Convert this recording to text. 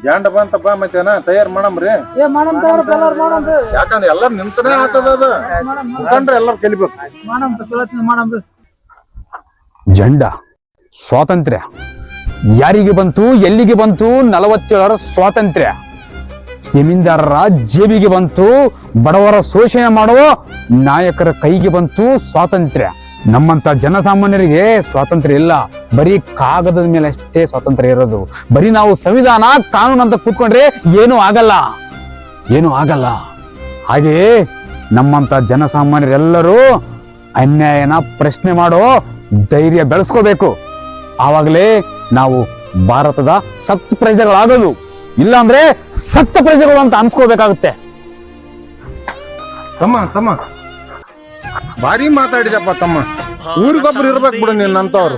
ಜಾಂಡ ಬಂತಪ್ಪ ಮತ್ತೇನ ತಯಾರು ಮಾಡಮ್ರಿ. ಯಾಕಂದ್ರೆ ಎಲ್ಲಾರು ನಿಂತನೇ ಆತದ ಅದ ಮುಖಂಡ್ರೆ ಎಲ್ಲಾರು ಕಲಿಬೇಕು. ಜಂಡ ಸ್ವಾತಂತ್ರ್ಯ ಯಾರಿಗೆ ಬಂತು, ಎಲ್ಲಿಗೆ ಬಂತು? 47ರ ಸ್ವಾತಂತ್ರ್ಯ. ಜಮೀನ್ದಾರರ ಜೇಬಿಗೆ ಬಂತು, ಬಡವರ ಶೋಷಣೆ ಮಾಡುವ ನಾಯಕರ ಕೈಗೆ ಬಂತು ಸ್ವಾತಂತ್ರ್ಯ. ನಮ್ಮಂತ ಜನಸಾಮಾನ್ಯರಿಗೆ ಸ್ವಾತಂತ್ರ್ಯ ಇಲ್ಲ. ಬರೀ ಕಾಗದದ ಮೇಲೆ ಅಷ್ಟೇ ಸ್ವಾತಂತ್ರ್ಯ ಇರೋದು. ಬರೀ ನಾವು ಸಂವಿಧಾನ ಕಾನೂನು ಅಂತ ಕೂತ್ಕೊಂಡ್ರೆ ಏನೂ ಆಗಲ್ಲ. ಹಾಗೆಯೇ ನಮ್ಮಂತ ಜನಸಾಮಾನ್ಯರೆಲ್ಲರೂ ಅನ್ಯಾಯನ ಪ್ರಶ್ನೆ ಮಾಡೋ ಧೈರ್ಯ ಬೆಳೆಸ್ಕೋಬೇಕು. ಆವಾಗಲೇ ನಾವು ಭಾರತದ ಸತ್ ಪ್ರಜೆಗಳಾಗೋದು. ಇಲ್ಲಾಂದ್ರೆ ಸತ್ತ ಪ್ರಜೆಗಳು ಅಂತ ಅನ್ಸ್ಕೋಬೇಕಾಗುತ್ತೆ. ತಮ್ಮ ಭಾರಿ ಮಾತಾಡಿದಪ್ಪ ತಮ್ಮ. ಊರಿಗೊಬ್ರು ಇರ್ಬೇಕು ಬಿಡು ನಿನ್ನಂತವ್ರು.